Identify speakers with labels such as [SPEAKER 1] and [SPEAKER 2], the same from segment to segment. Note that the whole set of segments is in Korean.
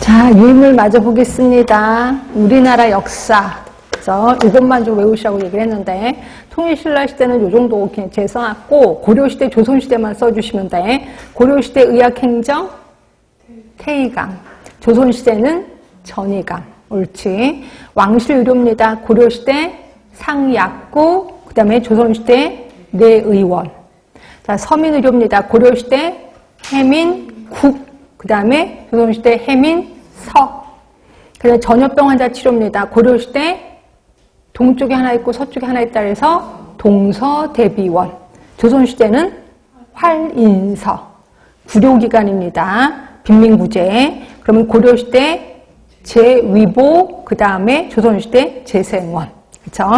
[SPEAKER 1] 자, 유인물 마저 보겠습니다. 우리나라 역사. 그래서 이것만 좀 외우시라고 얘기를 했는데, 통일신라 시대는 이 정도 제 써놨고, 고려시대, 조선시대만 써주시면 돼. 고려시대 의학행정, 태의강. 조선시대는 전의강. 옳지. 왕실의료입니다. 고려시대 상약구, 그 다음에 조선시대 내의원. 자, 서민의료입니다. 고려시대 해민국, 그 다음에 조선시대 해민서. 그 다음에 전염병 환자 치료입니다. 고려시대 동쪽에 하나 있고 서쪽에 하나 있다 해서 동서대비원. 조선시대는 활인서. 구료기관입니다. 빈민구제. 그러면 고려시대 제위보, 그 다음에 조선시대 재생원. 그쵸?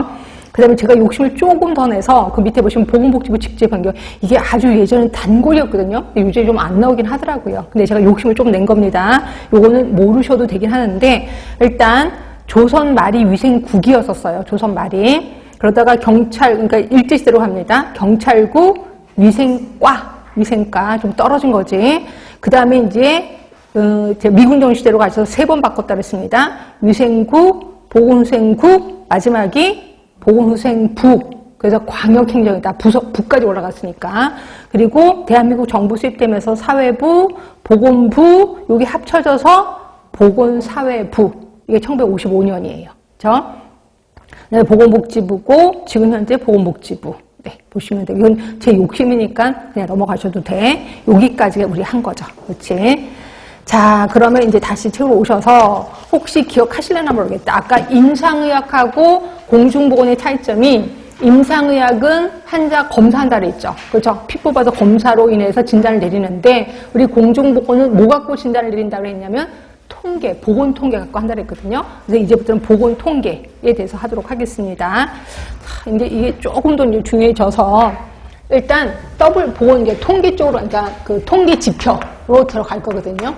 [SPEAKER 1] 그 다음에 제가 욕심을 조금 더 내서 그 밑에 보시면 보건복지부 직제변경. 이게 아주 예전엔 단골이었거든요. 요즘 좀 안 나오긴 하더라고요. 근데 제가 욕심을 좀 낸 겁니다. 요거는 모르셔도 되긴 하는데, 일단 조선 말이 위생국이었었어요. 조선 말이. 그러다가 경찰, 그러니까 일제시대로 갑니다. 경찰국, 위생과 좀 떨어진 거지. 그 다음에 이제 미군정 시대로 가셔서 3번 바꿨다 그랬습니다. 위생국, 보건후생국, 마지막이 보건후생부. 그래서 광역행정이다. 부까지 올라갔으니까. 그리고 대한민국 정부 수립되면서 사회부, 보건부, 여기 합쳐져서 보건사회부. 이게 1955년이에요. 그죠? 네, 보건복지부고, 지금 현재 보건복지부. 네, 보시면 돼요. 이건 제 욕심이니까 그냥 넘어가셔도 돼. 여기까지 우리 한 거죠. 그렇지? 자, 그러면 이제 다시 책으로 오셔서 혹시 기억하실려나 모르겠다. 아까 임상의학하고 공중보건의 차이점이, 임상의학은 환자 검사한다 그랬죠. 그렇죠? 피 뽑아서 검사로 인해서 진단을 내리는데, 우리 공중보건은 뭐 갖고 진단을 내린다고 했냐면 통계, 보건 통계 갖고 한다 그랬거든요. 그래서 이제부터는 보건 통계에 대해서 하도록 하겠습니다. 자, 이제 이게 조금 더 중요해져서 일단 보건 이제 통계 쪽으로, 그러니까 그 통계 지표로 들어갈 거거든요.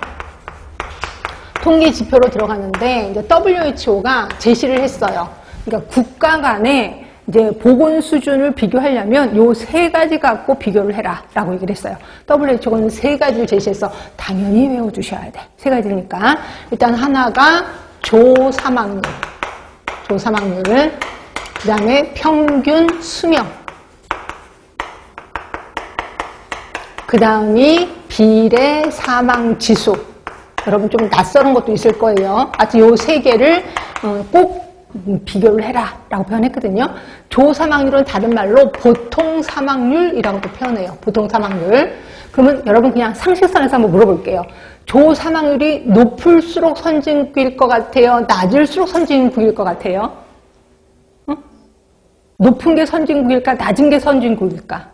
[SPEAKER 1] 통계 지표로 들어가는데 이제 WHO가 제시를 했어요. 그러니까 국가 간에 이제 보건 수준을 비교하려면 요 3가지 갖고 비교를 해라라고 얘기를 했어요. WHO는 3가지를 제시해서 당연히 외워주셔야 돼. 3가지니까 일단 하나가 조사망률, 그 다음에 평균 수명, 그 다음이 비례 사망 지수. 여러분 좀 낯설은 것도 있을 거예요. 하여튼 요 3개를 꼭 비교를 해라 라고 표현했거든요. 조사망률은 다른 말로 보통 사망률이라고도 표현해요. 보통 사망률. 그러면 여러분 그냥 상식선에서 한번 물어볼게요. 조사망률이 높을수록 선진국일 것 같아요? 낮을수록 선진국일 것 같아요? 높은 게 선진국일까? 낮은 게 선진국일까?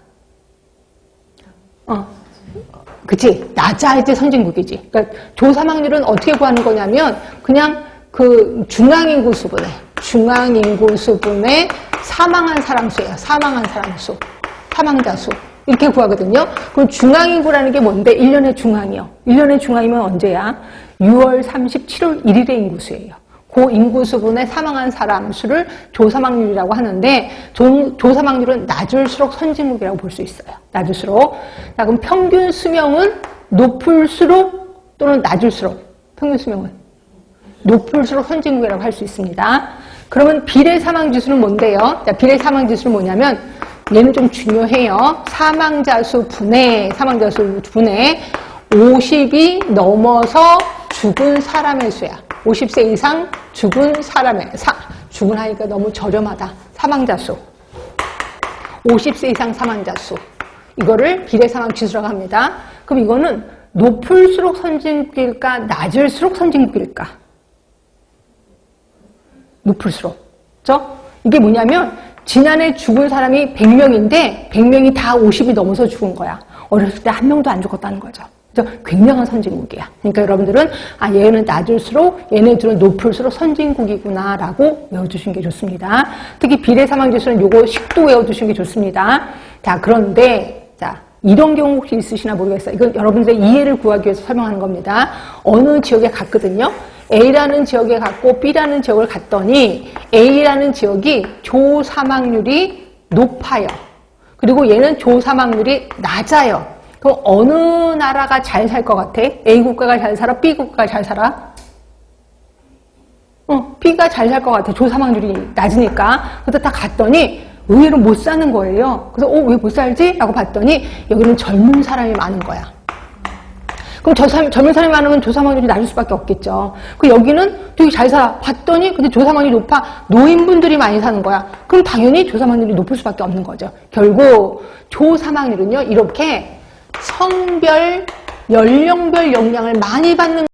[SPEAKER 1] 그치? 낮아야지 선진국이지. 그러니까 조사망률은 어떻게 구하는 거냐면 그냥 그 중앙인구 수분의 사망한 사람 수예요. 사망한 사람 수. 사망자 수. 이렇게 구하거든요. 그럼 중앙인구라는 게 뭔데? 1년의 중앙이요. 1년의 중앙이면 언제야? 6월 37일 1일의 인구수예요. 그 인구수분의 사망한 사람 수를 조사망률이라고 하는데, 조사망률은 낮을수록 선진국이라고 볼 수 있어요. 낮을수록. 자, 그럼 평균 수명은 높을수록 또는 낮을수록, 평균 수명은 높을수록 선진국이라고 할 수 있습니다. 그러면 비례 사망지수는 뭔데요? 자, 비례 사망지수는 뭐냐면, 얘는 좀 중요해요. 사망자 수 분의 50이 넘어서 죽은 사람의 수야. 50세 이상 죽은 사람의, 죽은 하니까 너무 저렴하다. 사망자 수. 50세 이상 사망자 수. 이거를 비례 사망 지수라고 합니다. 그럼 이거는 높을수록 선진국일까? 낮을수록 선진국일까? 높을수록. 그죠? 이게 뭐냐면, 지난해 죽은 사람이 100명인데, 100명이 다 50이 넘어서 죽은 거야. 어렸을 때 한 명도 안 죽었다는 거죠. 굉장한 선진국이야. 그러니까 여러분들은 얘는 낮을수록 얘네들은 높을수록 선진국이구나 라고 외워주시는 게 좋습니다. 특히 비례 사망지수는 요거 식도 외워주시는 게 좋습니다. 자, 그런데 자, 이런 경우 혹시 있으시나 모르겠어요. 이건 여러분들의 이해를 구하기 위해서 설명하는 겁니다. 어느 지역에 갔거든요. A라는 지역에 갔고 B라는 지역을 갔더니 A라는 지역이 조사망률이 높아요. 그리고 얘는 조사망률이 낮아요. 그럼 어느 나라가 잘 살 것 같아? A 국가가 잘 살아? B 국가가 잘 살아? B가 잘 살 것 같아. 조사망률이 낮으니까. 그래서 다 갔더니 의외로 못 사는 거예요. 그래서 왜 못 살지? 라고 봤더니 여기는 젊은 사람이 많은 거야. 그럼 젊은 사람이 많으면 조사망률이 낮을 수밖에 없겠죠. 그 여기는 되게 잘 살아. 봤더니 근데 조사망률이 높아. 노인분들이 많이 사는 거야. 그럼 당연히 조사망률이 높을 수밖에 없는 거죠. 결국 조사망률은요. 이렇게 성별, 연령별 영향을 많이 받는